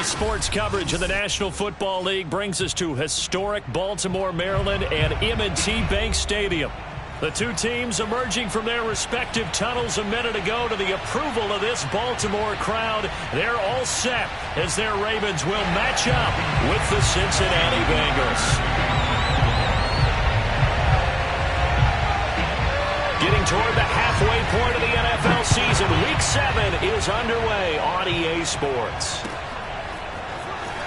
Sports coverage of the National Football League brings us to historic Baltimore, Maryland and M&T Bank Stadium. The two teams emerging from their respective tunnels a minute ago to the approval of this Baltimore crowd. They're all set as their Ravens will match up with the Cincinnati Bengals. Getting toward the halfway point of the NFL season, Week 7 is underway on EA Sports.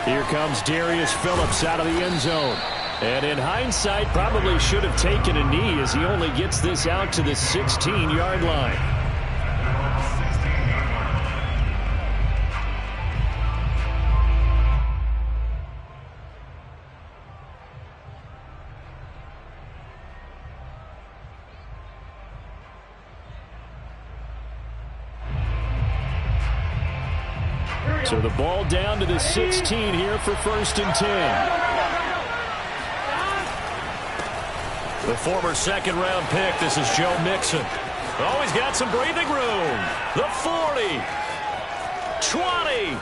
Here comes Darius Phillips out of the end zone. And in hindsight, probably should have taken a knee as he only gets this out to the 16-yard line. So the ball down to the 16 here for 1st and 10. The former second-round pick, this is Joe Mixon. Oh, he's got some breathing room. The 40. 20.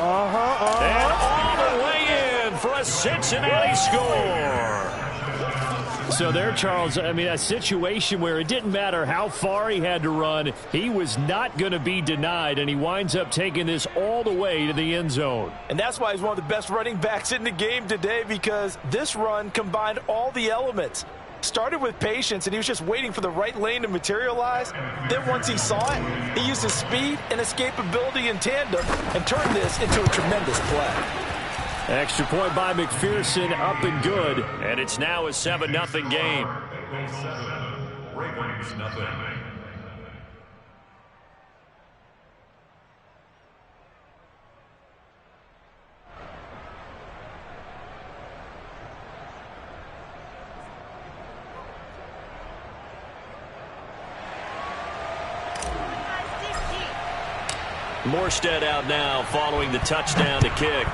And all the way in for a Cincinnati score. So there, Charles, I mean, a situation where it didn't matter how far he had to run. He was not going to be denied, and he winds up taking this all the way to the end zone. And that's why he's one of the best running backs in the game today, because this run combined all the elements. Started with patience, and he was just waiting for the right lane to materialize. Then once he saw it, he used his speed and escapability in tandem and turned this into a tremendous play. Extra point by McPherson, up and good. And it's now a 7-0 game. Ravens, nothing. Morstead out now following the touchdown to kick.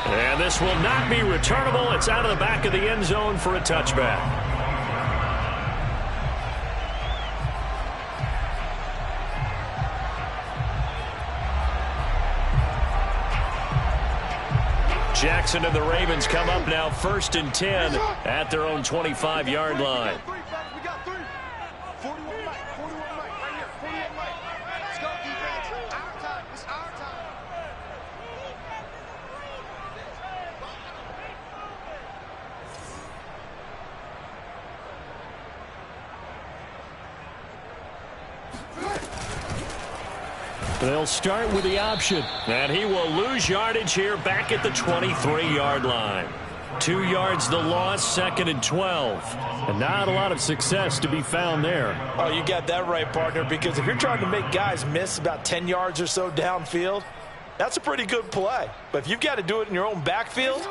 And this will not be returnable. It's out of the back of the end zone for a touchback. Jackson and the Ravens come up now 1st and 10 at their own 25-yard line. They'll start with the option. And he will lose yardage here back at the 23-yard line. 2 yards the loss, 2nd and 12. And not a lot of success to be found there. Oh, you got that right, partner, because if you're trying to make guys miss about 10 yards or so downfield, that's a pretty good play. But if you've got to do it in your own backfield,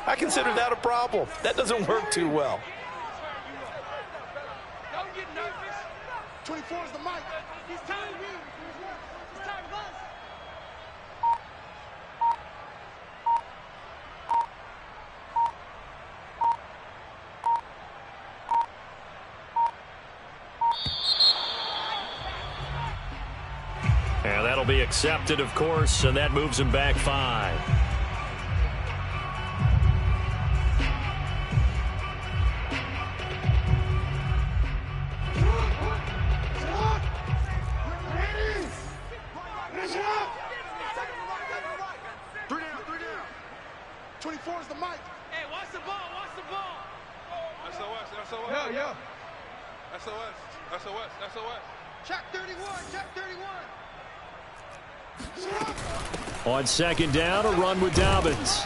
I consider that a problem. That doesn't work too well. Don't get nervous. 24 is the mic. He's telling you. He's tired of us. And that'll be accepted, of course, and that moves him back 5. On 2nd down, a run with Dobbins.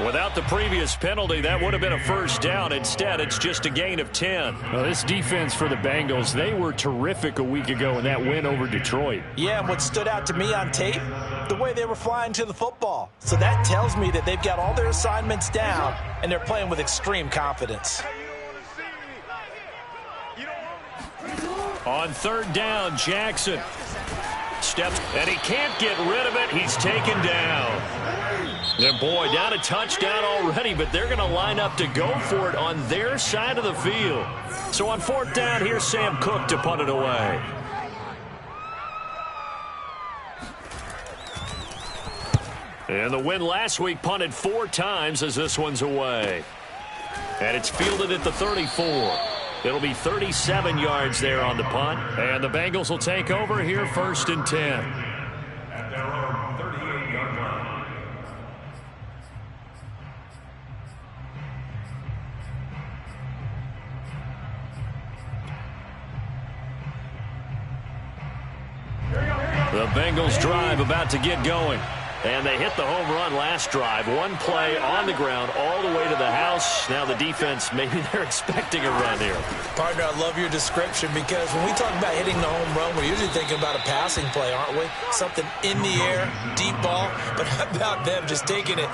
Without the previous penalty, that would have been a 1st down. Instead, it's just a gain of 10. Well, this defense for the Bengals, they were terrific a week ago in that win over Detroit. Yeah, and what stood out to me on tape, the way they were flying to the football. So that tells me that they've got all their assignments down, and they're playing with extreme confidence. On 3rd down, Jackson steps, and he can't get rid of it. He's taken down. And boy, down a touchdown already, but they're going to line up to go for it on their side of the field. So on 4th down, here's Sam Cook to punt it away. And the win last week punted 4 times as this one's away. And it's fielded at the 34. It'll be 37 yards there on the punt. And the Bengals will take over here 1st and 10. At their own 38-yard line. The Bengals drive about to get going. And they hit the home run last drive. One play on the ground all the way to the house. Now the defense, maybe they're expecting a run here. Partner, I love your description because when we talk about hitting the home run, we're usually thinking about a passing play, aren't we? Something in the air, deep ball. But how about them just taking it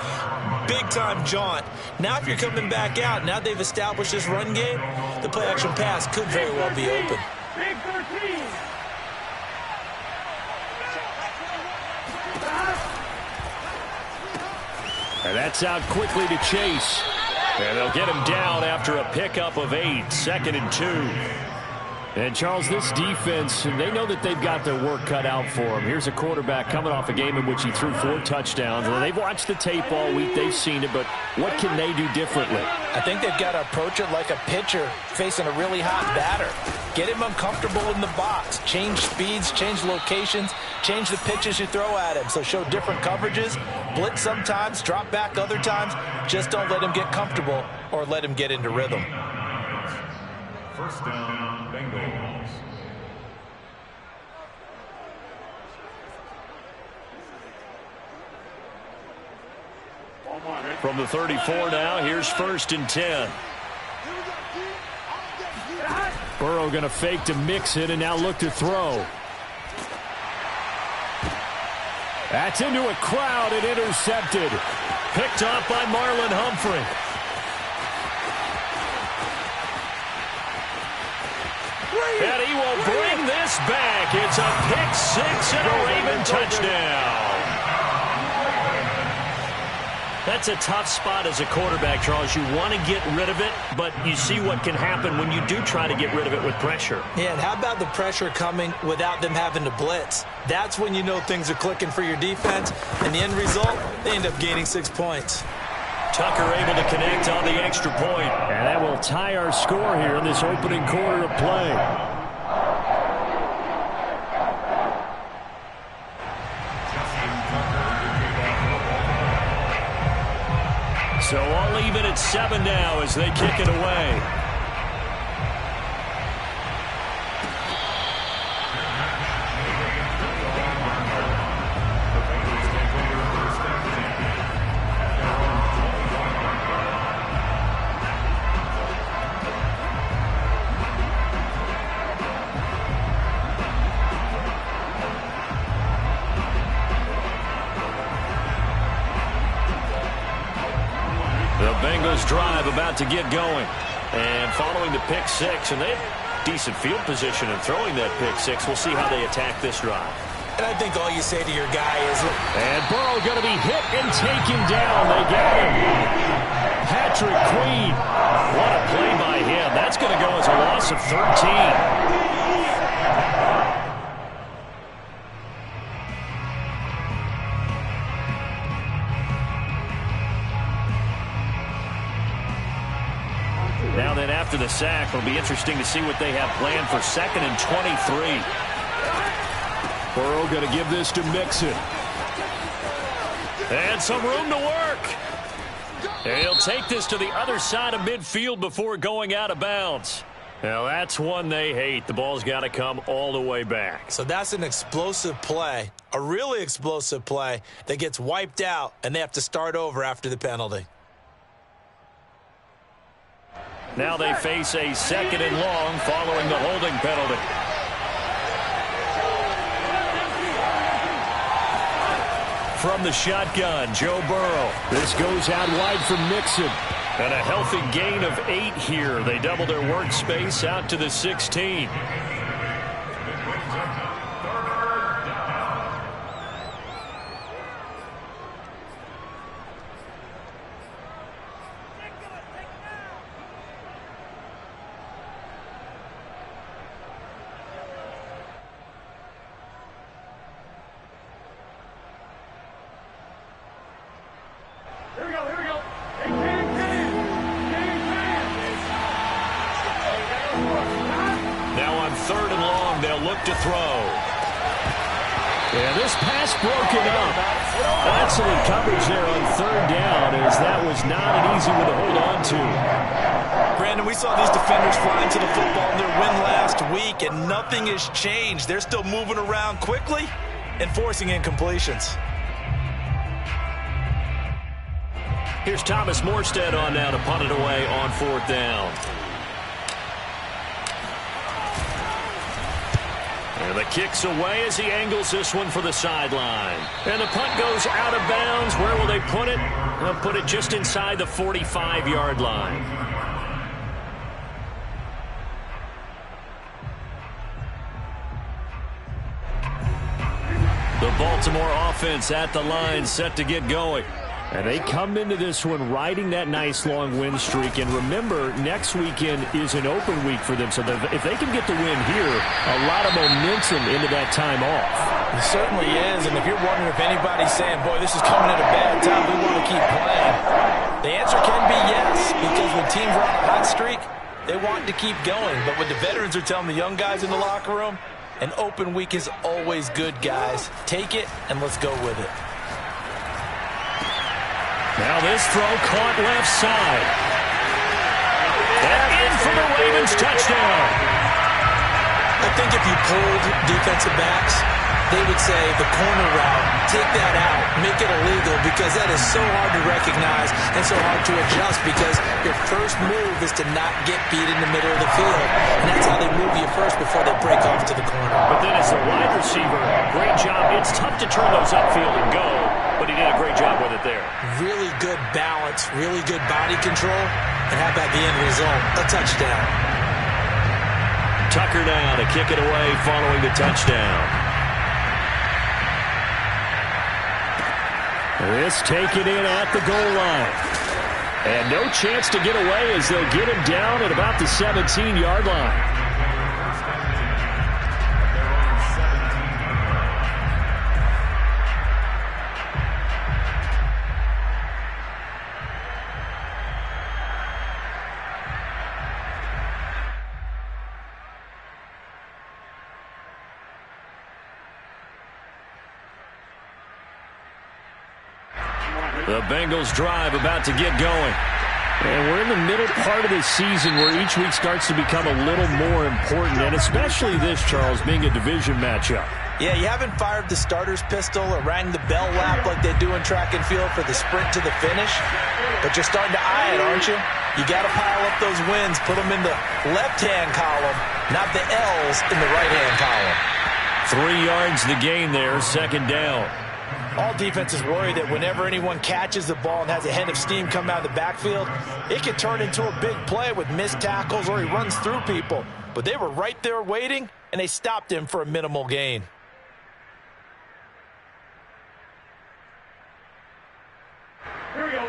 big-time jaunt? Now if you're coming back out, now they've established this run game, the play-action pass could very well be open. Big 13. And that's out quickly to Chase. And they'll get him down after a pickup of 8, 2nd and 2. And, Charles, this defense, they know that they've got their work cut out for them. Here's a quarterback coming off a game in which he threw 4 touchdowns. And they've watched the tape all week. They've seen it. But what can they do differently? I think they've got to approach it like a pitcher facing a really hot batter. Get him uncomfortable in the box. Change speeds, change locations, change the pitches you throw at him. So show different coverages, blitz sometimes, drop back other times. Just don't let him get comfortable or let him get into rhythm. First down, Bengals. From the 34 now, here's 1st and 10. Burrow going to fake to mix it and now look to throw. That's into a crowd and intercepted. Picked off by Marlon Humphrey. And he will bring this back. It's a pick 6 and a Raven touchdown. That's a tough spot as a quarterback, Charles. You want to get rid of it, but you see what can happen when you do try to get rid of it with pressure. Yeah, and how about the pressure coming without them having to blitz? That's when you know things are clicking for your defense, and the end result, they end up gaining 6 points. Tucker able to connect on the extra point. And that will tie our score here in this opening quarter of play. So all even at 7 now as they kick it away. Bengals drive about to get going. And following the pick 6, and they have decent field position in throwing that pick 6. We'll see how they attack this drive. And I think all you say to your guy is... And Burrow going to be hit and taken down. They got him. Patrick Queen. What a play by him. That's going to go as a loss of 13. Now then, after the sack, it'll be interesting to see what they have planned for 2nd and 23. Burrow going to give this to Mixon. And some room to work. And he'll take this to the other side of midfield before going out of bounds. Now, that's one they hate. The ball's got to come all the way back. So that's an explosive play, a really explosive play that gets wiped out, and they have to start over after the penalty. Now they face a 2nd and long following the holding penalty. From the shotgun, Joe Burrow. This goes out wide from Mixon. And a healthy gain of 8 here. They double their workspace out to the 16. 3rd and long. They'll look to throw. Yeah, this pass broken up. Excellent coverage there on 3rd down, as that was not an easy one to hold on to. Brandon, we saw these defenders fly into the football in their win last week, and nothing has changed. They're still moving around quickly and forcing incompletions. Here's Thomas Morstead on now to punt it away on 4th down. And the kick's away as he angles this one for the sideline. And the punt goes out of bounds. Where will they put it? They'll put it just inside the 45-yard line. The Baltimore offense at the line, set to get going. And they come into this one riding that nice long win streak. And remember, next weekend is an open week for them. So if they can get the win here, a lot of momentum into that time off. It certainly is. And if you're wondering if anybody's saying, boy, this is coming at a bad time, we want to keep playing, the answer can be yes. Because when teams are on a hot streak, they want to keep going. But what the veterans are telling the young guys in the locker room, an open week is always good, guys. Take it and let's go with it. Now this throw caught left side. And in for the Ravens touchdown. I think if you pulled defensive backs, they would say the corner route, take that out, make it illegal, because that is so hard to recognize and so hard to adjust, because your first move is to not get beat in the middle of the field. And that's how they move you first before they break off to the corner. But then as a wide receiver, great job. It's tough to turn those upfield and go, but he did a great job with it there. Really good balance, really good body control, and how about the end result? A touchdown. Tucker now to kick it away following the touchdown. This taken in at the goal line. And no chance to get away as they'll get him down at about the 17-yard line. The Bengals drive about to get going. And we're in the middle part of this season where each week starts to become a little more important, and especially this, Charles, being a division matchup. Yeah, you haven't fired the starter's pistol or rang the bell lap like they do in track and field for the sprint to the finish, but you're starting to eye it, aren't you? You got to pile up those wins, put them in the left-hand column, not the L's in the right-hand column. 3 yards the gain there, 2nd down. All defenses worry that whenever anyone catches the ball and has a head of steam come out of the backfield, it can turn into a big play with missed tackles or he runs through people. But they were right there waiting, and they stopped him for a minimal gain. Here we go.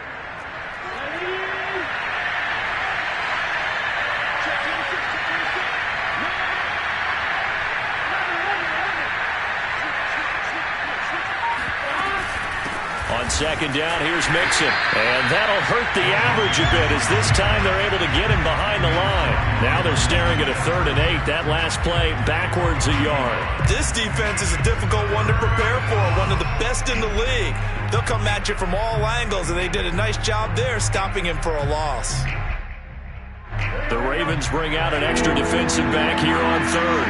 On 2nd down, here's Mixon. And that'll hurt the average a bit as this time they're able to get him behind the line. Now they're staring at a 3rd and 8. That last play backwards a yard. This defense is a difficult one to prepare for, one of the best in the league. They'll come at you from all angles, and they did a nice job there stopping him for a loss. The Ravens bring out an extra defensive back here on 3rd.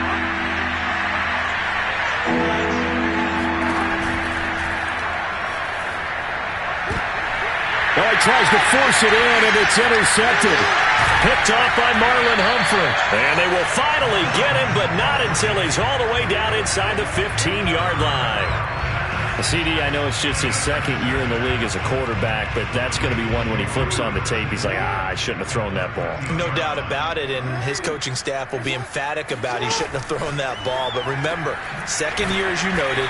Well, he tries to force it in, and it's intercepted. Picked off by Marlon Humphrey. And they will finally get him, but not until he's all the way down inside the 15-yard line. CD, I know it's just his 2nd year in the league as a quarterback, but that's going to be one when he flips on the tape, he's like, I shouldn't have thrown that ball. No doubt about it, and his coaching staff will be emphatic about he shouldn't have thrown that ball. But remember, 2nd year, as you noted,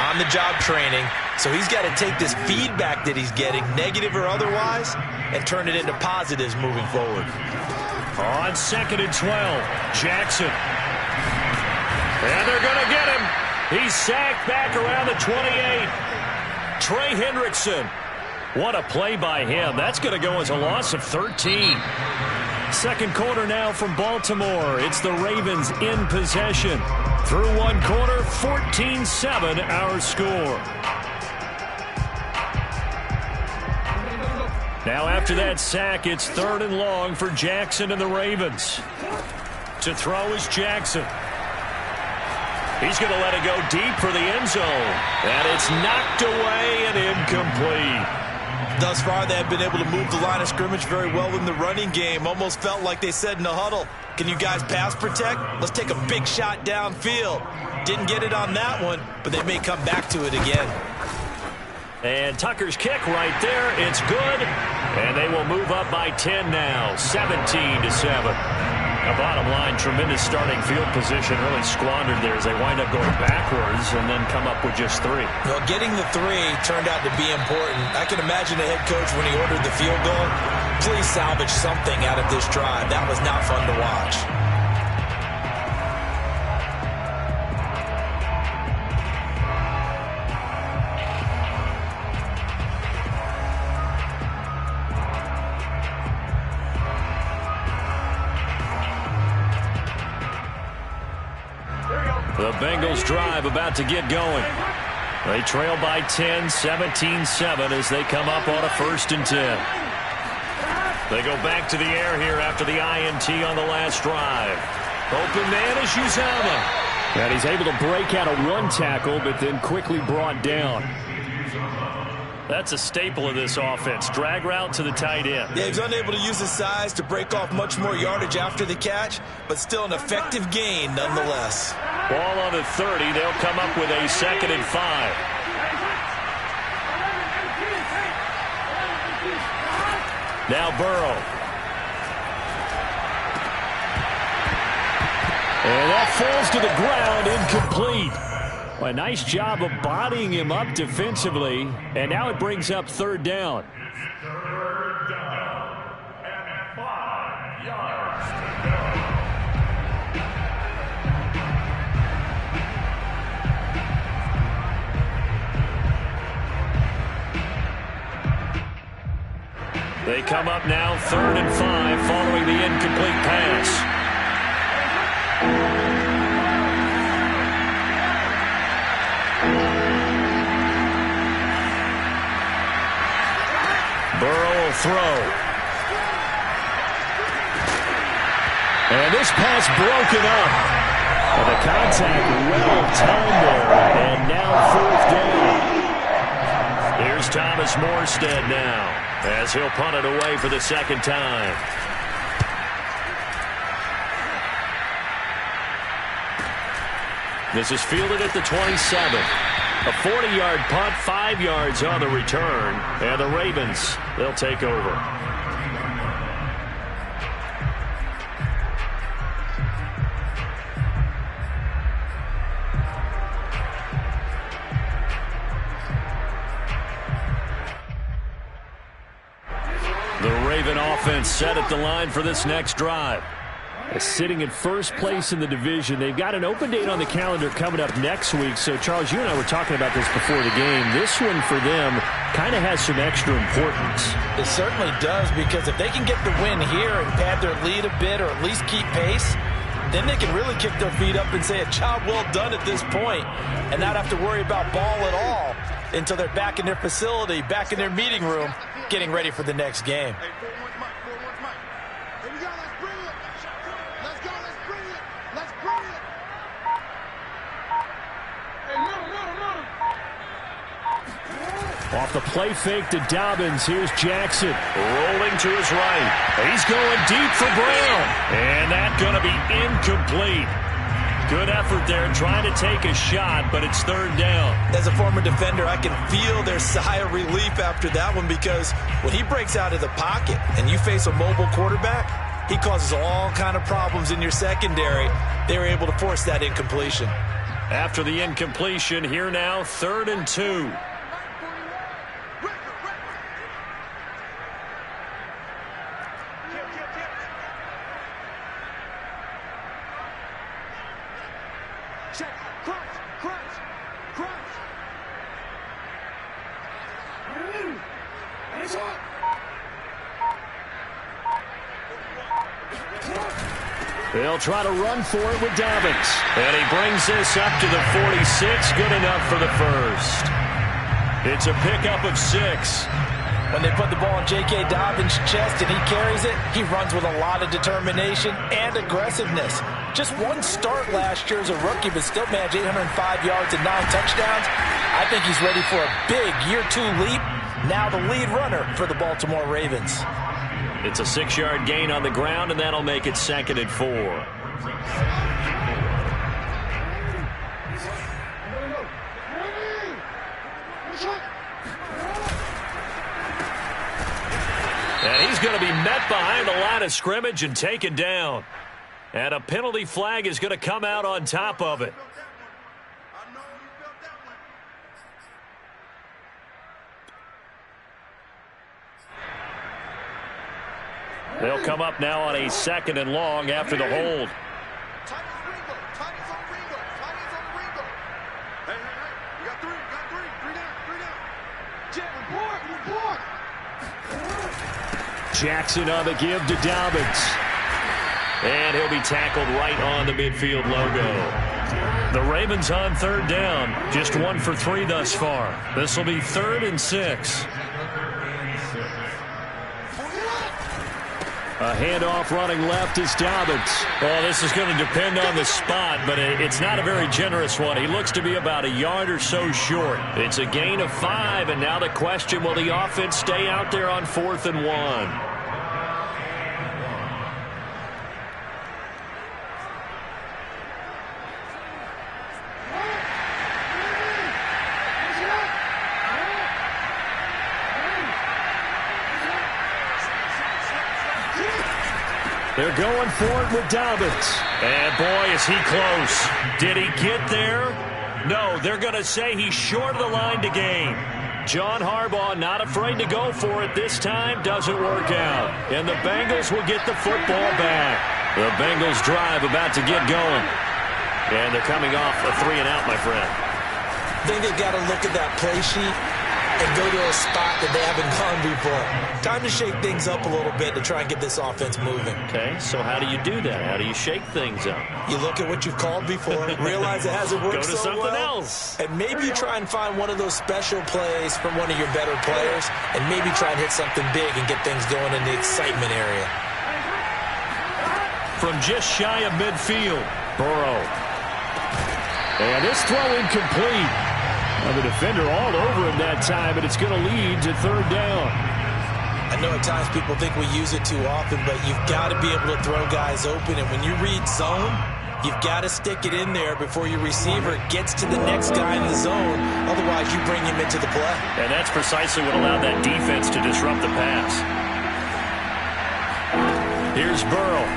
on-the-job training, so he's got to take this feedback that he's getting, negative or otherwise, and turn it into positives moving forward. On 2nd and 12, Jackson. And they're going to get him. He's sacked back around the 28. Trey Hendrickson. What a play by him. That's going to go as a loss of 13. Second quarter now from Baltimore. It's the Ravens in possession. Through one quarter, 14-7 our score. Now after that sack, it's 3rd and long for Jackson and the Ravens. To throw is Jackson. He's going to let it go deep for the end zone. And it's knocked away and incomplete. Thus far, they have been able to move the line of scrimmage very well in the running game. Almost felt like they said in the huddle, can you guys pass protect? Let's take a big shot downfield. Didn't get it on that one, but they may come back to it again. And Tucker's kick right there. It's good. And they will move up by 10 now, 17-7. Now, bottom line, tremendous starting field position, really squandered there as they wind up going backwards and then come up with just 3. Well, getting the 3 turned out to be important. I can imagine the head coach when he ordered the field goal, please salvage something out of this drive. That was not fun to watch. The Bengals drive about to get going. They trail by 10, 17-7 as they come up on a 1st and 10. They go back to the air here after the INT on the last drive. Open man is Uzomah. And he's able to break out a run tackle, but then quickly brought down. That's a staple of this offense. Drag route to the tight end. Yeah, he's unable to use his size to break off much more yardage after the catch, but still an effective gain nonetheless. Ball on the 30. They'll come up with a 2nd and 5. Now Burrow. And that falls to the ground, incomplete. A nice job of bodying him up defensively, and now it brings up 3rd down. 3rd down and 5 yards to go. They come up now 3rd and 5 following the incomplete pass. Burrow will throw. And this pass broken up. And the contact well timed there. And now 4th down. Here's Thomas Morstead now as he'll punt it away for the 2nd time. This is fielded at the 27. A 40-yard punt, 5 yards on the return. And the Ravens, they'll take over. The Raven offense set at the line for this next drive. Sitting in 1st place in the division. They've got an open date on the calendar coming up next week. So, Charles, you and I were talking about this before the game. This one for them kind of has some extra importance. It certainly does, because if they can get the win here and pad their lead a bit or at least keep pace, then they can really kick their feet up and say a job well done at this point and not have to worry about ball at all until they're back in their facility, back in their meeting room, getting ready for the next game. Off the play fake to Dobbins, here's Jackson. Rolling to his right. He's going deep for Brown. And that's going to be incomplete. Good effort there trying to take a shot, but it's 3rd down. As a former defender, I can feel their sigh of relief after that one, because when he breaks out of the pocket and you face a mobile quarterback, he causes all kind of problems in your secondary. They were able to force that incompletion. After the incompletion, here now, 3rd and 2. They'll try to run for it with Dobbins. And he brings this up to the 46. Good enough for the first. It's a pickup of 6. When they put the ball in J.K. Dobbins' chest and he carries it, he runs with a lot of determination and aggressiveness. Just one start last year as a rookie, but still managed 805 yards and 9 touchdowns. I think he's ready for a big year 2 leap. Now the lead runner for the Baltimore Ravens. It's a 6-yard gain on the ground, and that'll make it 2nd and 4. And he's going to be met behind the line of scrimmage and taken down. And a penalty flag is going to come out on top of it. They'll come up now on a 2nd and long after the hold. Jackson on the give to Dobbins. And he'll be tackled right on the midfield logo. The Ravens on 3rd down. Just 1 for 3 thus far. This will be 3rd and 6. A handoff running left is Dobbins. Well, this is going to depend on the spot, but it's not a very generous one. He looks to be about a yard or so short. It's a gain of 5, and now the question, will the offense stay out there on 4th and 1? They're going for it with Dobbins. And, boy, is he close. Did he get there? No, they're going to say he's short of the line to gain. John Harbaugh not afraid to go for it this time. Doesn't work out. And the Bengals will get the football back. The Bengals drive about to get going. And they're coming off a 3-and-out, my friend. I think they've got to look at that play sheet and go to a spot that they haven't gone before. Time to shake things up a little bit to try and get this offense moving. Okay, so how do you do that? How do you shake things up? You look at what you've called before, realize it hasn't worked go to so something well, else. and maybe you try and find one of those special plays from one of your better players, and maybe try and hit something big and get things going in the excitement area. From just shy of midfield, Burrow. And this throw incomplete. The defender all over him that time, and it's going to lead to 3rd down. I know at times people think we use it too often, but you've got to be able to throw guys open. And when you read zone, you've got to stick it in there before your receiver gets to the next guy in the zone. Otherwise, you bring him into the play. And that's precisely what allowed that defense to disrupt the pass. Here's Burrow.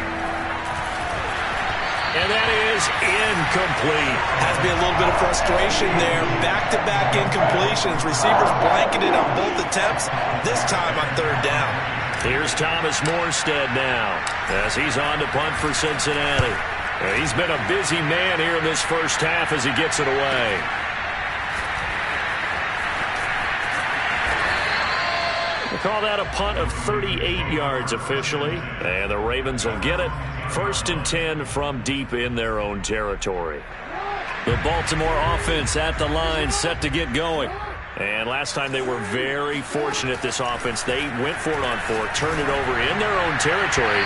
And that is incomplete. Has to be a little bit of frustration there. Back-to-back incompletions. Receivers blanketed on both attempts, this time on 3rd down. Here's Thomas Morstead now as he's on to punt for Cincinnati. And he's been a busy man here in this first half as he gets it away. We'll call that a punt of 38 yards officially. And the Ravens will get it. 1st and 10 from deep in their own territory. The Baltimore offense at the line, set to get going. And last time they were very fortunate, this offense. They went for it on 4, turned it over in their own territory,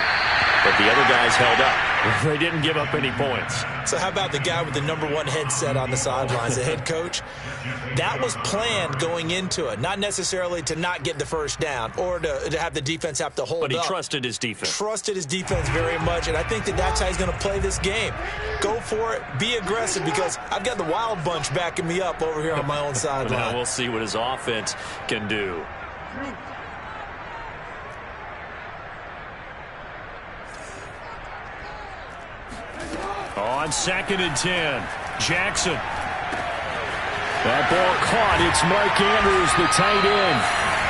but the other guys held up. They didn't give up any points. So how about the guy with the #1 headset on the sidelines, the head coach? That was planned going into it, not necessarily to not get the first down or to have the defense have to hold up. But he trusted his defense. Trusted his defense very much, and I think that's how he's going to play this game. Go for it, be aggressive, because I've got the Wild Bunch backing me up over here on my own sideline. Now we'll see what his offense can do. On 2nd and 10, Jackson. That ball caught. It's Mike Andrews, the tight end.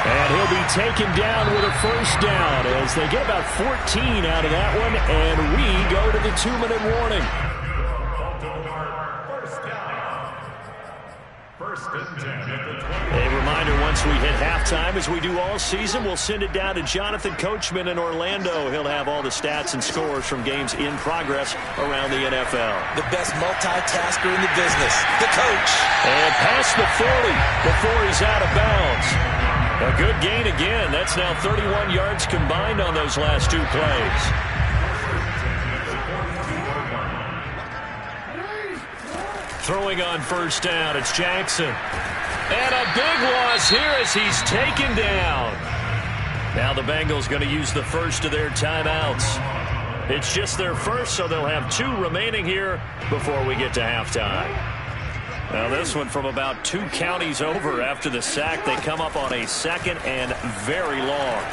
And he'll be taken down with a 1st down as they get about 14 out of that one. And we go to the 2-minute warning. First and 10 at the 20. A reminder, once we hit halftime, as we do all season, we'll send it down to Jonathan Coachman in Orlando. He'll have all the stats and scores from games in progress around the NFL. The best multitasker in the business, the coach. And past the 40 before he's out of bounds. A good gain again. That's now 31 yards combined on those last two plays. Throwing on first down, it's Jackson. And a big loss here as he's taken down. Now the Bengals going to use the first of their timeouts. It's just their first, so they'll have two remaining here before we get to halftime. Now this one from about 2 counties over after the sack. They come up on a second and very long.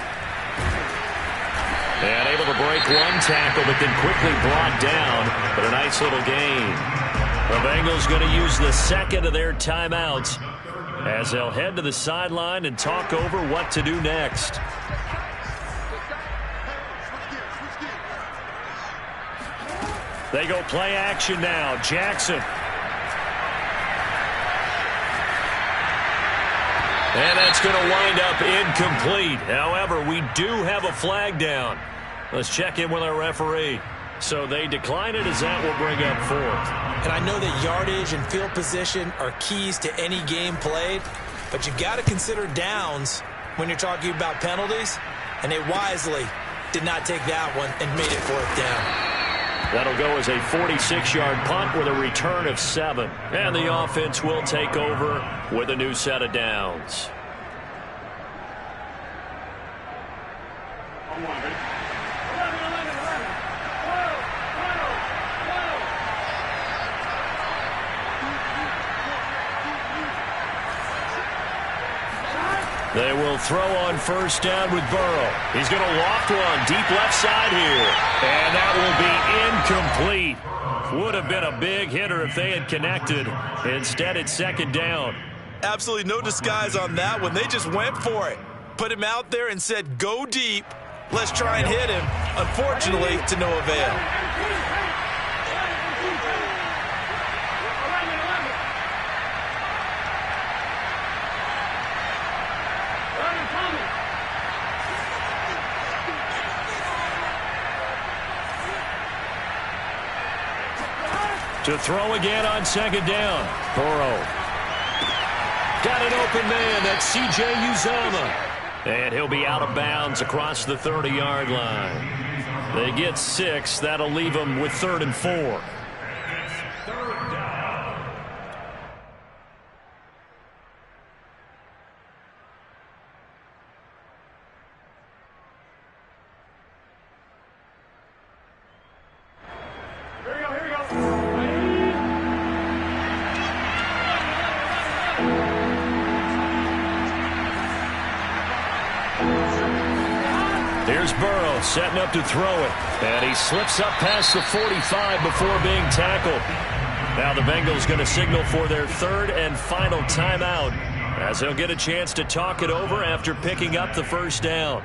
And able to break one tackle, but then quickly brought down. But a nice little gain. The Bengals going to use the second of their timeouts as they'll head to the sideline and talk over what to do next. They go play action now. Jackson. And that's going to wind up incomplete. However, we do have a flag down. Let's check in with our referee. So they decline it as that will bring up fourth. And I know that yardage and field position are keys to any game played, but you got to consider downs when you're talking about penalties, and they wisely did not take that one and made it fourth down. That'll go as a 46-yard punt with a return of 7. And the offense will take over with a new set of downs. They will throw on first down with Burrow. He's going to loft one deep left side here. And that will be incomplete. Would have been a big hitter if they had connected. Instead, it's second down. Absolutely no disguise on that one. They just went for it. Put him out there and said, go deep. Let's try and hit him. Unfortunately, to no avail. To throw again on second down. Burrow. Got an open man. That's C.J. Uzomah. And he'll be out of bounds across the 30-yard line. They get 6. That'll leave them with 3rd and 4. Here's Burrow setting up to throw it. And he slips up past the 45 before being tackled. Now the Bengals going to signal for their 3rd and final timeout as they'll get a chance to talk it over after picking up the first down.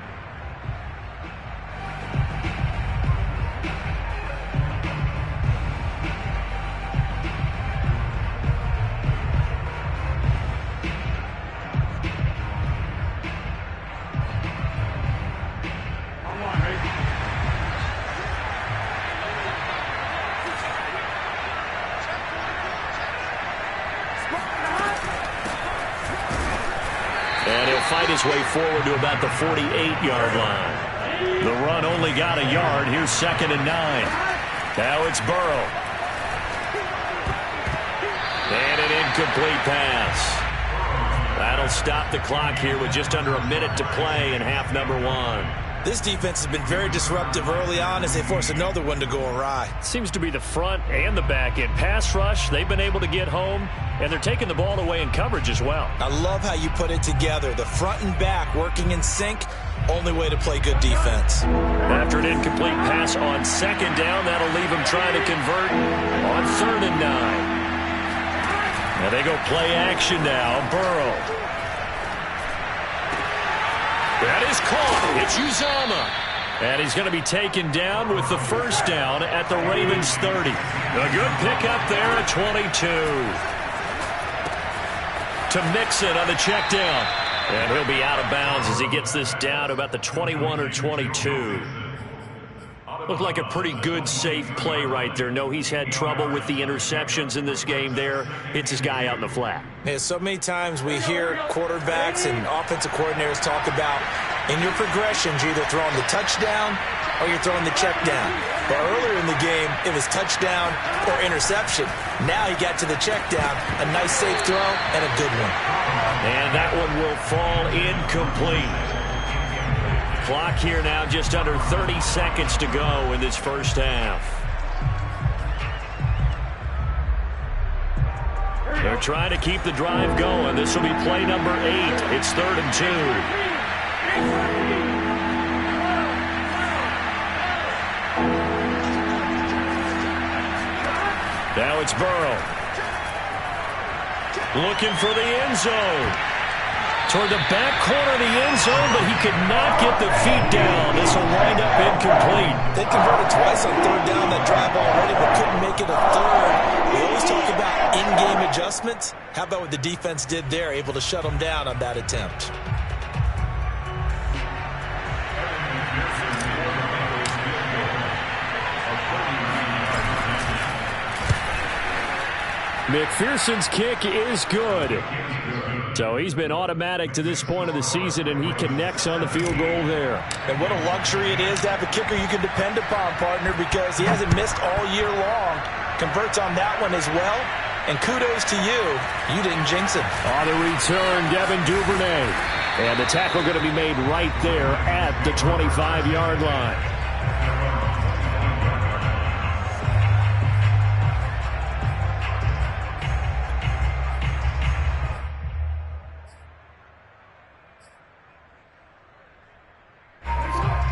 Fight his way forward to about the 48-yard line. The run only got a yard. Here's 2nd and 9. Now it's Burrow. And an incomplete pass. That'll stop the clock here with just under a minute to play in half number 1. This defense has been very disruptive early on as they force another one to go awry. Seems to be the front and the back end. Pass rush, they've been able to get home, and they're taking the ball away in coverage as well. I love how you put it together. The front and back working in sync, only way to play good defense. After an incomplete pass on second down, that'll leave them trying to convert on 3rd and 9. Now they go play action now. Burrow. That is caught. It's Uzomah. And he's going to be taken down with the first down at the Ravens 30. A good pickup there at 22. to Mixon on the check down. And he'll be out of bounds as he gets this down to about the 21 or 22. Looked like a pretty good, safe play right there. No, he's had trouble with the interceptions in this game there. Hits his guy out in the flat. Yeah, so many times we hear quarterbacks and offensive coordinators talk about in your progressions, you're either throwing the touchdown or you're throwing the check down. But earlier in the game, it was touchdown or interception. Now he got to the check down, a nice safe throw, and a good one. And that one will fall incomplete. Clock here now, just under 30 seconds to go in this first half. They're trying to keep the drive going. This will be play number 8. It's 3rd and 2. Now it's Burrow. Looking for the end zone. Toward the back corner of the end zone, but he could not get the feet down. This will wind up incomplete. They converted twice on 3rd down that drive already, but couldn't make it a 3rd. We always talk about in-game adjustments. How about what the defense did there, able to shut them down on that attempt? McPherson's kick is good. So he's been automatic to this point of the season, and he connects on the field goal there. And what a luxury it is to have a kicker you can depend upon, partner, because he hasn't missed all year long. Converts on that one as well. And kudos to you. You didn't jinx it. On the return, Devin Duvernay. And the tackle going to be made right there at the 25-yard line.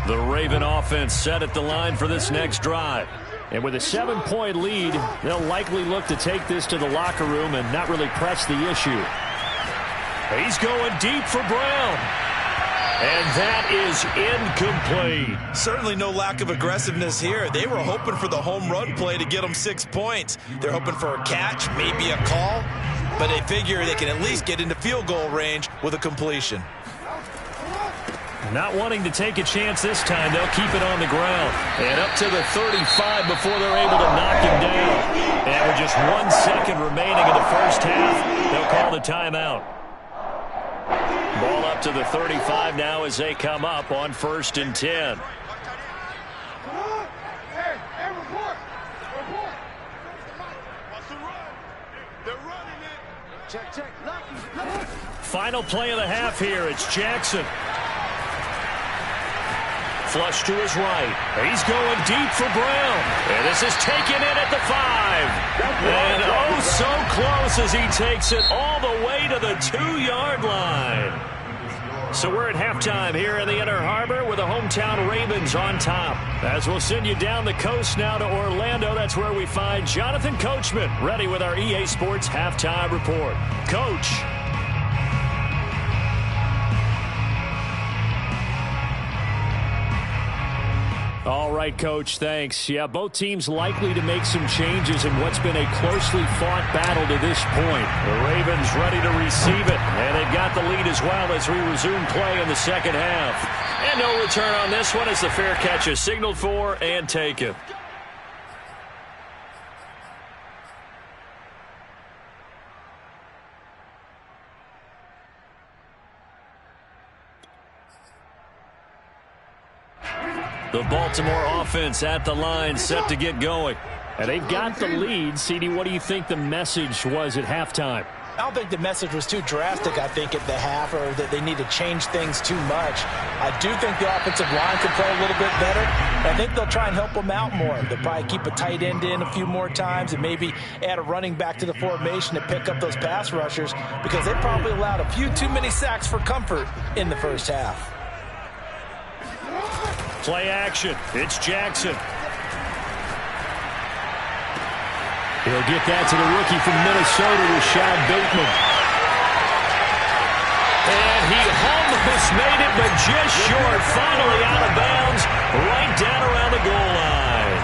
The Raven offense set at the line for this next drive. And with a 7-point lead, they'll likely look to take this to the locker room and not really press the issue. He's going deep for Brown. And that is incomplete. Certainly no lack of aggressiveness here. They were hoping for the home run play to get them 6 points. They're hoping for a catch, maybe a call. But they figure they can at least get into field goal range with a completion. Not wanting to take a chance this time, they'll keep it on the ground. And up to the 35 before they're able to knock him down. And with just 1 second remaining in the first half, they'll call the timeout. Ball up to the 35 now as they come up on 1st and 10. Final play of the half here. It's Jackson. Flush to his right. He's going deep for Brown. And this is taken in at the 5. And oh, so close as he takes it all the way to the 2-yard line. So we're at halftime here in the Inner Harbor with the hometown Ravens on top. As we'll send you down the coast now to Orlando, that's where we find Jonathan Coachman ready with our EA Sports Halftime Report. Coach. All right, Coach, thanks. Yeah, both teams likely to make some changes in what's been a closely fought battle to this point. The Ravens ready to receive it, and they've got the lead as well as we resume play in the second half. And no return on this one as the fair catch is signaled for and taken. The Baltimore offense at the line set to get going. And they've got the lead. CD, what do you think the message was at halftime? I don't think the message was too drastic, I think, at the half, or that they need to change things too much. I do think the offensive line can play a little bit better. I think they'll try and help them out more. They'll probably keep a tight end in a few more times and maybe add a running back to the formation to pick up those pass rushers, because they probably allowed a few too many sacks for comfort in the first half. Play action. It's Jackson. He'll get that to the rookie from Minnesota, Rashad Bateman. And he almost made it, but just short. Finally out of bounds, right down around the goal line.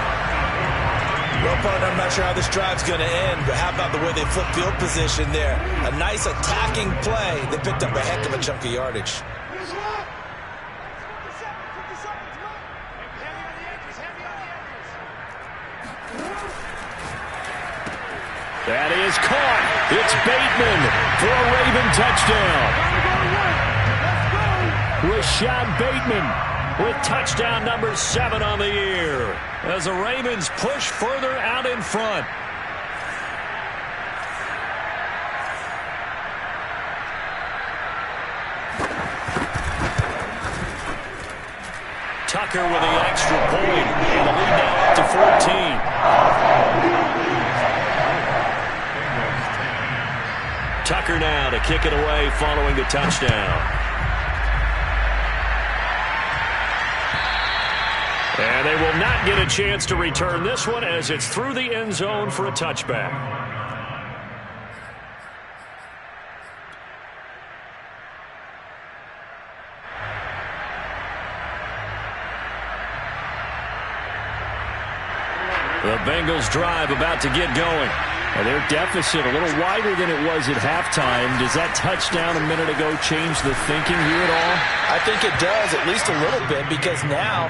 Well, partner, I'm not sure how this drive's going to end, but how about the way they flip field position there? A nice attacking play. They picked up a heck of a chunk of yardage. That is caught. It's Bateman for a Raven touchdown. Rashad Bateman with touchdown number 7 on the year as the Ravens push further out in front. Tucker with the extra point, and the lead now up to 14. Tucker now to kick it away following the touchdown. And they will not get a chance to return this one as it's through the end zone for a touchback. The Bengals drive about to get going. And their deficit a little wider than it was at halftime. Does that touchdown a minute ago change the thinking here at all? I think it does, at least a little bit, because now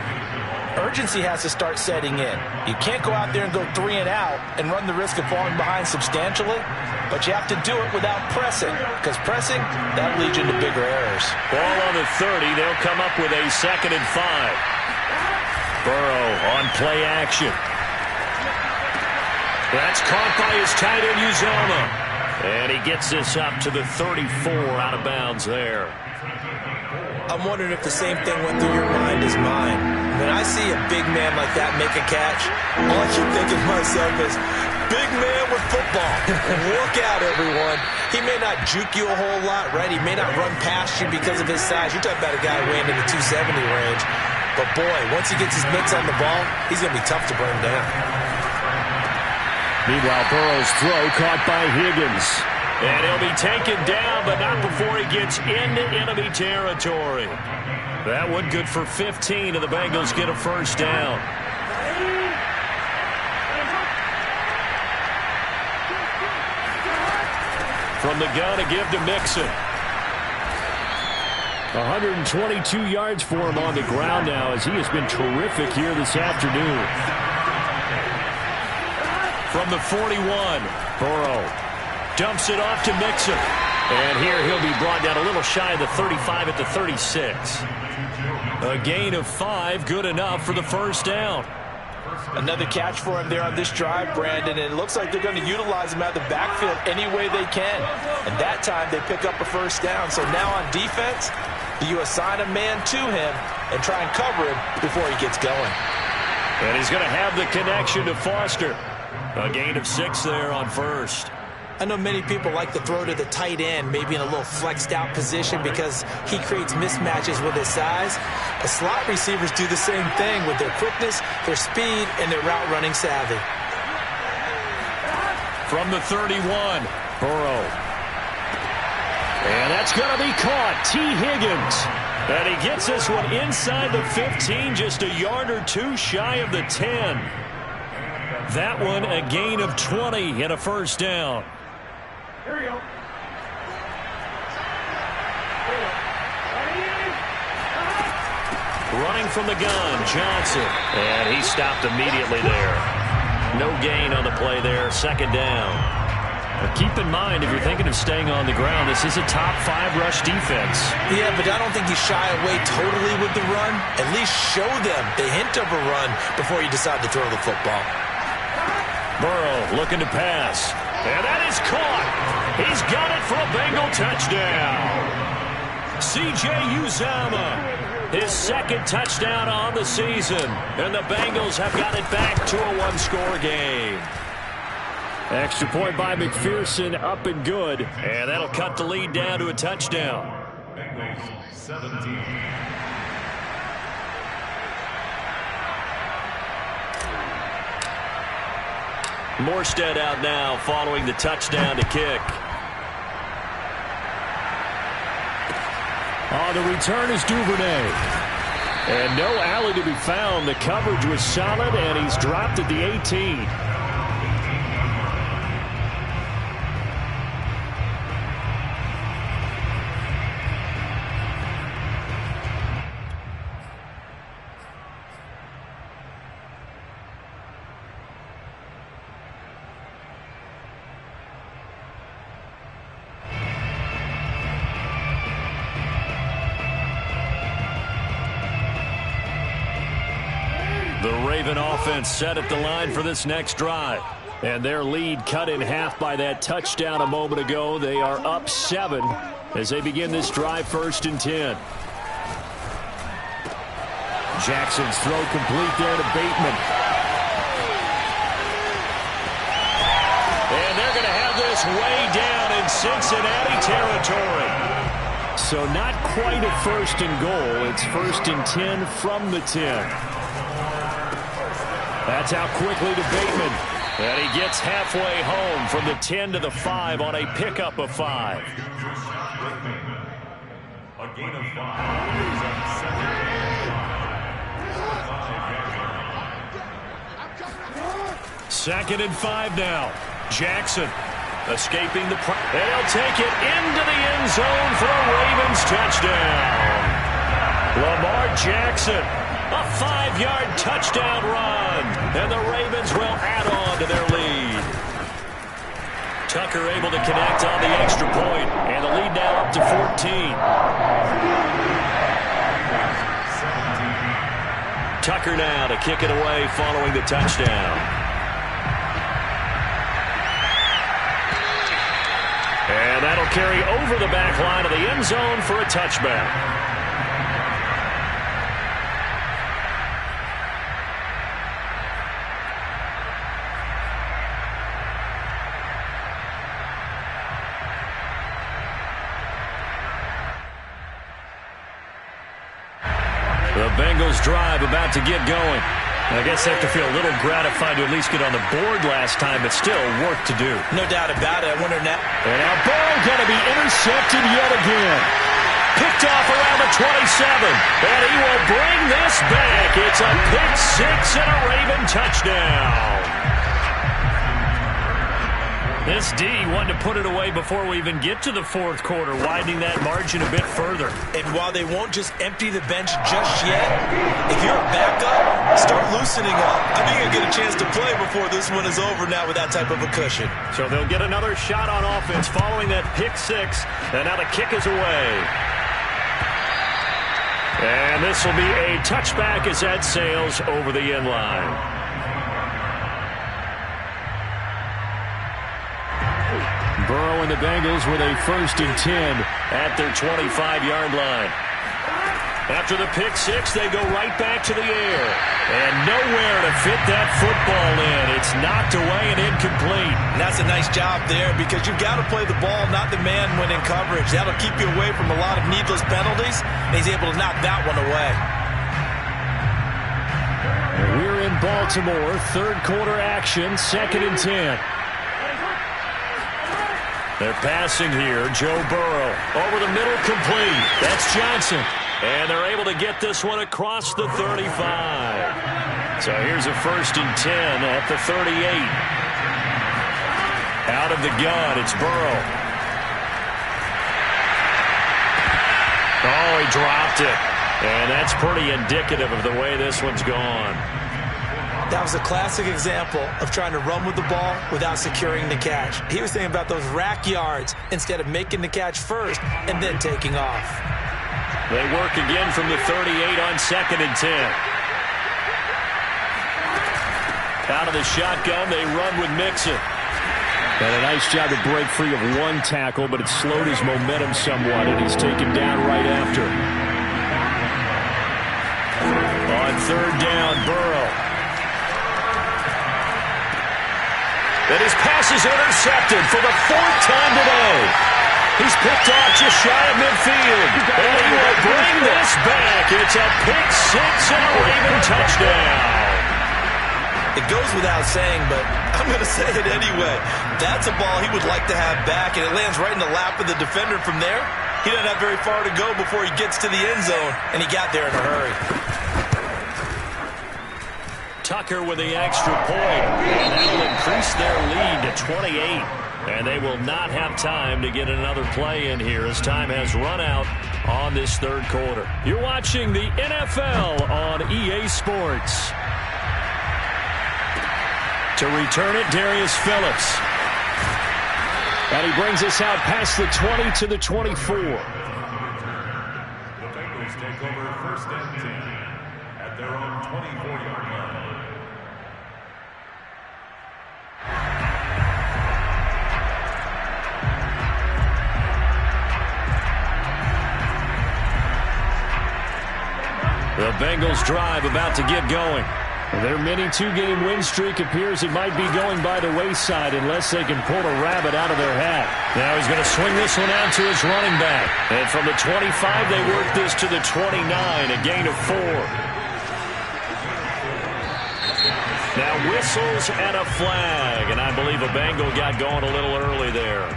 urgency has to start setting in. You can't go out there and go 3 and out and run the risk of falling behind substantially, but you have to do it without pressing, because pressing, that leads you into bigger errors. Ball on the 30. They'll come up with a 2nd and 5. Burrow on play action. That's caught by his tight end, Uzomah. And he gets this up to the 34 out of bounds there. I'm wondering if the same thing went through your mind as mine. When I see a big man like that make a catch, all I keep thinking to myself is, big man with football. Look out, everyone. He may not juke you a whole lot, right? He may not run past you because of his size. You're talking about a guy weighing in the 270 range. But, boy, once he gets his mitts on the ball, he's going to be tough to bring down. Meanwhile, Burrow's throw caught by Higgins. And he'll be taken down, but not before he gets into enemy territory. That one good for 15, and the Bengals get a first down. From the gun, a give to Mixon. 122 yards for him on the ground now as he has been terrific here this afternoon. From the 41, Burrow dumps it off to Mixon. And here he'll be brought down a little shy of the 35 at the 36. A gain of 5, good enough for the first down. Another catch for him there on this drive, Brandon, and it looks like they're going to utilize him out of the backfield any way they can. And that time they pick up a first down. So now on defense, you assign a man to him and try and cover him before he gets going. And he's going to have the connection to Foster. A gain of 6 there on first. I know many people like to throw to the tight end, maybe in a little flexed out position because he creates mismatches with his size. But slot receivers do the same thing with their quickness, their speed, and their route running savvy. From the 31, Burrow. And that's going to be caught. T. Higgins. And he gets this one inside the 15, just a yard or 2 shy of the 10. That one a gain of 20 and a first down. Here we go. Running from the gun, Johnson. And he stopped immediately there. No gain on the play there, 2nd down. But keep in mind, if you're thinking of staying on the ground, this is a top 5 rush defense. Yeah, but I don't think you shy away totally with the run. At least show them the hint of a run before you decide to throw the football. Burrow looking to pass. And that is caught. He's got it for a Bengal touchdown. C.J. Uzomah, his 2nd touchdown on the season. And the Bengals have got it back to a 1-score game. Extra point by McPherson, up and good. And that'll cut the lead down to a touchdown. Bengals 17. Morstead out now following the touchdown to kick. On the return is Duvernay. And no alley to be found. The coverage was solid, and he's dropped at the 18. Raven offense set at the line for this next drive. And their lead cut in half by that touchdown a moment ago. They are up 7 as they begin this drive, 1st and 10. Jackson's throw complete there to Bateman. And they're going to have this way down in Cincinnati territory. So not quite a 1st and goal. It's 1st and 10 from the 10. That's out quickly to Bateman. And he gets halfway home from the 10 to the 5 on a pickup of 5. A gain of 5. 2nd and 5 now. Jackson escaping the pressure. And he'll take it into the end zone for a Ravens touchdown. Lamar Jackson, a 5-yard touchdown run. And the Ravens will add on to their lead. Tucker able to connect on the extra point. And the lead now up to 14. Tucker now to kick it away following the touchdown. And that'll carry over the back line of the end zone for a touchback. The Bengals drive about to get going. I guess they have to feel a little gratified to at least get on the board last time, but still work to do. No doubt about it. I wonder now. And now Burrow going to be intercepted yet again. Picked off around the 27. And he will bring this back. It's a pick 6 and a Raven touchdown. This D wanted to put it away before we even get to the 4th quarter, widening that margin a bit further. And while they won't just empty the bench just yet, if you're a backup, start loosening up. I think you'll get a chance to play before this one is over now with that type of a cushion. So they'll get another shot on offense following that pick 6. And now the kick is away. And this will be a touchback as that sails over the end line. Burrow and the Bengals with a 1st and 10 at their 25-yard line. After the pick 6, they go right back to the air. And nowhere to fit that football in. It's knocked away and incomplete. And that's a nice job there because you've got to play the ball, not the man when in coverage. That'll keep you away from a lot of needless penalties. And he's able to knock that one away. And we're in Baltimore. 3rd quarter action, 2nd and 10. They're passing here. Joe Burrow over the middle, complete. That's Johnson. And they're able to get this one across the 35. So here's a 1st and 10 at the 38. Out of the gun, it's Burrow. Oh, he dropped it. And that's pretty indicative of the way this one's gone. That was a classic example of trying to run with the ball without securing the catch. He was thinking about those rack yards instead of making the catch first and then taking off. They work again from the 38 on 2nd and 10. Out of the shotgun, they run with Mixon. And a nice job to break free of one tackle, but it slowed his momentum somewhat, and he's taken down right after. On 3rd down, Burrow. And his pass is intercepted for the 4th time today. He's picked off just shy of midfield. And he will bring this back. It's a pick 6 and a Raven touchdown. It goes without saying, but I'm going to say it anyway. That's a ball he would like to have back, and it lands right in the lap of the defender from there. He doesn't have very far to go before he gets to the end zone, and he got there in a hurry. Tucker with the extra point, and that will increase their lead to 28. And they will not have time to get another play in here as time has run out on this 3rd quarter. You're watching the NFL on EA Sports. To return it, Darius Phillips. And he brings us out past the 20 to the 24. The Bengals take over 1st and 10 at their own 24-yard line. The Bengals drive about to get going. Their mini two-game win streak appears it might be going by the wayside unless they can pull a rabbit out of their hat. Now he's going to swing this one out to his running back. And from the 25, they work this to the 29, a gain of 4. Now whistles and a flag, and I believe a Bengal got going a little early there.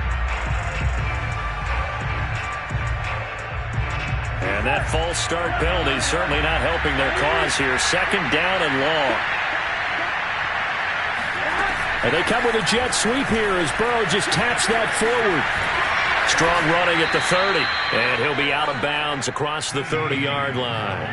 And that false start penalty is certainly not helping their cause here. Second down and long. And they come with a jet sweep here as Burrow just taps that forward. Strong running at the 30. And he'll be out of bounds across the 30-yard line.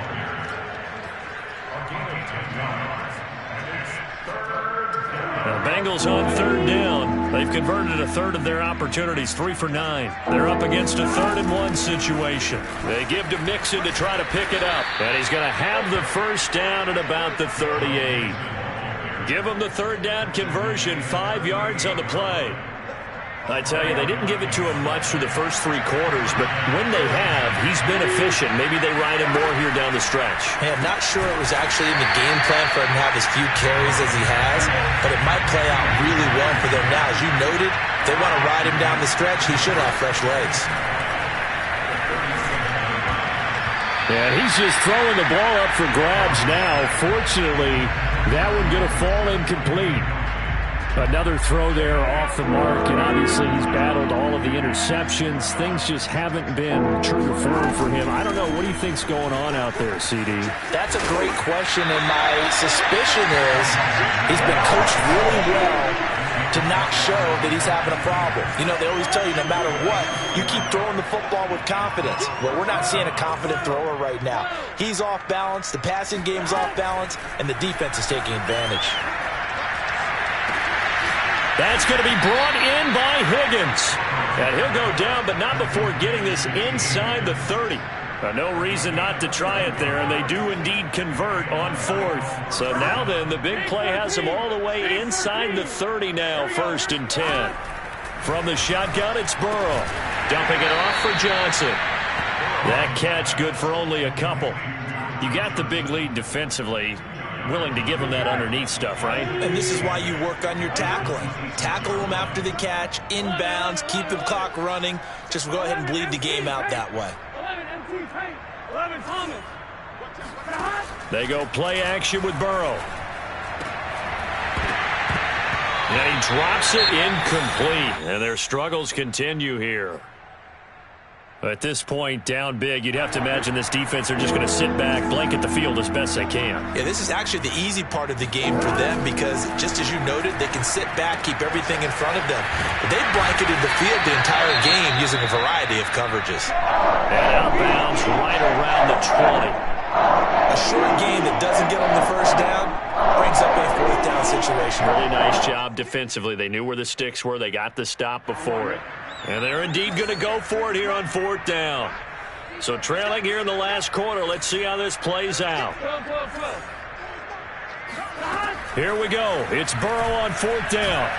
The Bengals on third down. They've converted a third of their opportunities, 3 for 9. They're up against a 3rd-and-1 situation. They give to Mixon to try to pick it up. And he's going to have the first down at about the 38. Give him the third down conversion, 5 yards on the play. I tell you, they didn't give it to him much through the first 3 quarters, but when they have, he's been efficient. Maybe they ride him more here down the stretch. Hey, I'm not sure it was actually in the game plan for him to have as few carries as he has, but it might play out really well for them now. As you noted, if they want to ride him down the stretch, he should have fresh legs. And he's just throwing the ball up for grabs now. Fortunately, that one going to fall incomplete. Another throw there off the mark, and obviously he's battled all of the interceptions. Things just haven't been true to form for him. I don't know. What do you think's going on out there, CD? That's a great question, and my suspicion is he's been coached really well to not show that he's having a problem. You know, they always tell you no matter what, you keep throwing the football with confidence. Well, we're not seeing a confident thrower right now. He's off balance, the passing game's off balance, and the defense is taking advantage. That's going to be brought in by Higgins. And he'll go down, but not before getting this inside the 30. No reason not to try it there, and they do indeed convert on 4th. So now then, the big play has them all the way inside the 30 now, 1st and 10. From the shotgun, it's Burrow. Dumping it off for Johnson. That catch good for only a couple. You got the big lead defensively. Willing to give them that underneath stuff, right? And this is why you work on your tackling. Tackle them after the catch, inbounds, keep the clock running. Just go ahead and bleed the game out that way. They go play action with Burrow. And he drops it incomplete. And their struggles continue here. At this point, down big, you'd have to imagine this defense are just going to sit back, blanket the field as best they can. Yeah, this is actually the easy part of the game for them because, just as you noted, they can sit back, keep everything in front of them. But they've blanketed the field the entire game using a variety of coverages. And outbounds right around the 20. A short game that doesn't get them the first down brings up a 4th down situation. Really nice job defensively. They knew where the sticks were. They got the stop before it. And they're indeed going to go for it here on 4th down. So trailing here in the last quarter. Let's see how this plays out. Here we go. It's Burrow on 4th down.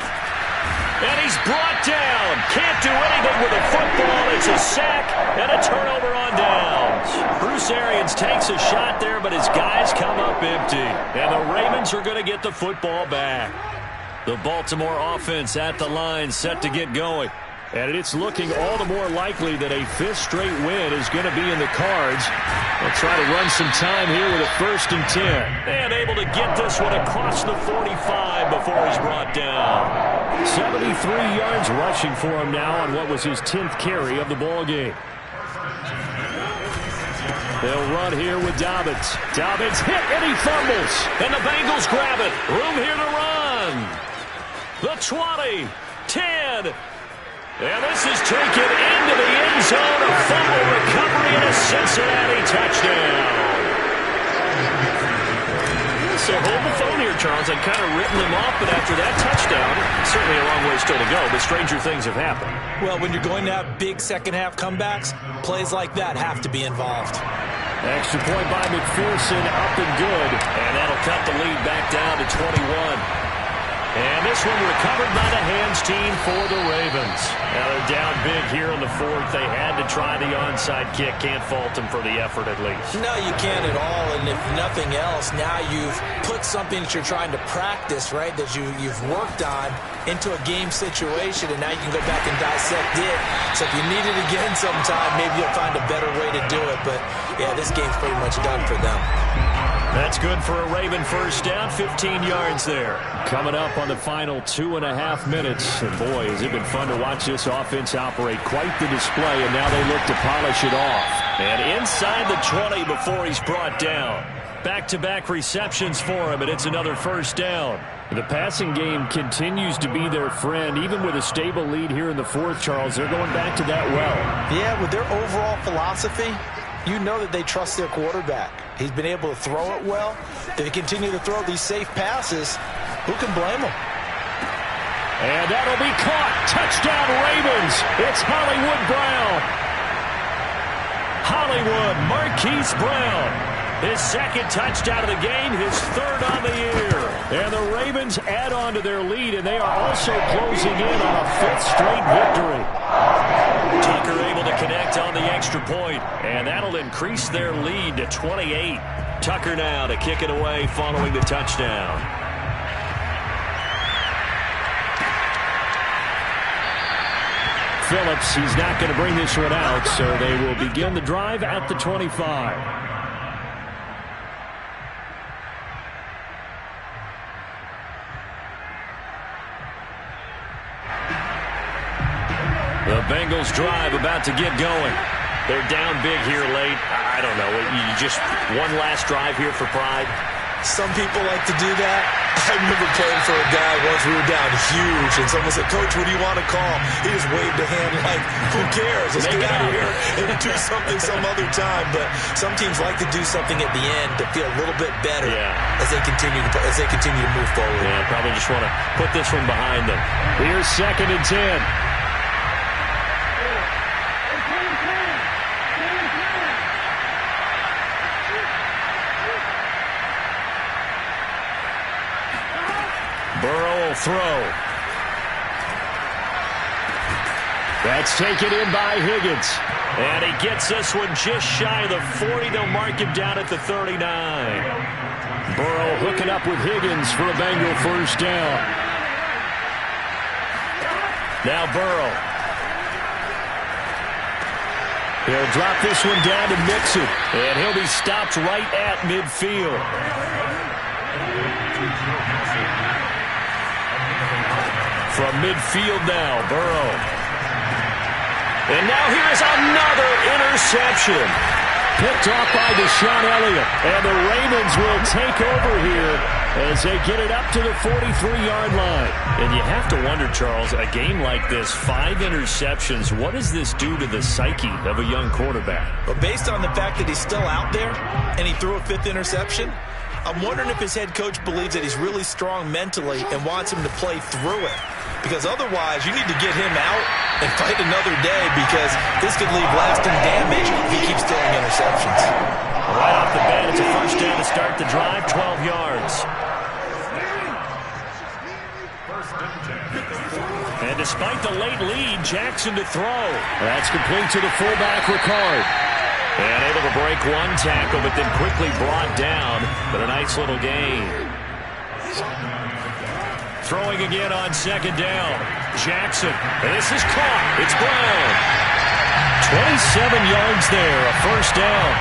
And he's brought down. Can't do anything with a football. It's a sack and a turnover on downs. Bruce Arians takes a shot there, but his guys come up empty. And the Ravens are going to get the football back. The Baltimore offense at the line, set to get going. And it's looking all the more likely that a 5th straight win is going to be in the cards. They'll try to run some time here with a 1st and 10. And able to get this one across the 45 before he's brought down. 73 yards rushing for him now on what was his 10th carry of the ball game. They'll run here with Dobbins. Dobbins hit and he fumbles. And the Bengals grab it. Room here to run. The 20, 10. And this is taken into the end zone. A fumble recovery and a Cincinnati touchdown. So hold the phone here, Charles. I'd kind of written them off, but after that touchdown, certainly a long way still to go, but stranger things have happened. Well, when you're going to have big second-half comebacks, plays like that have to be involved. Extra point by McPherson, up and good. And that'll cut the lead back down to 21. And this one recovered by the hands team for the Ravens. Now they're down big here in the fourth. They had to try the onside kick. Can't fault them for the effort at least. No, you can't at all. And if nothing else, now you've put something that you're trying to practice, right, that you've worked on into a game situation, and now you can go back and dissect it. So if you need it again sometime, maybe you'll find a better way to do it. But, yeah, this game's pretty much done for them. That's good for a Raven first down, 15 yards there. Coming up on the final 2.5 minutes. And boy, has it been fun to watch this offense operate. Quite the display, and now they look to polish it off. And inside the 20 before he's brought down. Back-to-back receptions for him, and it's another first down. The passing game continues to be their friend. Even with a stable lead here in the fourth, Charles, they're going back to that well. Yeah, with their overall philosophy, you know that they trust their quarterback. He's been able to throw it well. If they continue to throw these safe passes, who can blame them? And that'll be caught. Touchdown, Ravens. It's Hollywood Brown. Hollywood, Marquise Brown. His second touchdown of the game, his third on the year. And the Ravens add on to their lead, and they are also closing in on a fifth straight victory. Tucker able to connect on the extra point, and that'll increase their lead to 28. Tucker now to kick it away following the touchdown. Phillips, he's not going to bring this one out, so they will begin the drive at the 25. The Bengals drive about to get going. They're down big here late. I don't know. You just one last drive here for pride. Some people like to do that. I remember playing for a guy once. We were down huge, and someone said, "Coach, what do you want to call?" He just waved a hand like, "Who cares? Let's get out of here and do something some other time." But some teams like to do something at the end to feel a little bit better as they continue to move forward. Yeah, probably just want to put this one behind them. Here's 2nd and 10. Burrow will throw. That's taken in by Higgins. And he gets this one just shy of the 40. They'll mark him down at the 39. Burrow hooking up with Higgins for a Bengal first down. Now Burrow. He'll drop this one down to Mixon. And he'll be stopped right at midfield. From midfield now, Burrow. And now here's another interception. Picked off by Deshaun Elliott. And the Ravens will take over here as they get it up to the 43-yard line. And you have to wonder, Charles, a game like this, 5 interceptions, what does this do to the psyche of a young quarterback? But based on the fact that he's still out there and he threw a 5th interception, I'm wondering if his head coach believes that he's really strong mentally and wants him to play through it. Because otherwise, you need to get him out and fight another day, because this could leave lasting damage if he keeps throwing interceptions. Right off the bat, it's a first down to start the drive, 12 yards. And despite the late lead, Jackson to throw. That's complete to the fullback, Ricard. And able to break one tackle, but then quickly brought down. But a nice little gain. Throwing again on 2nd down. Jackson. And this is caught. It's Brown. 27 yards there, a first down.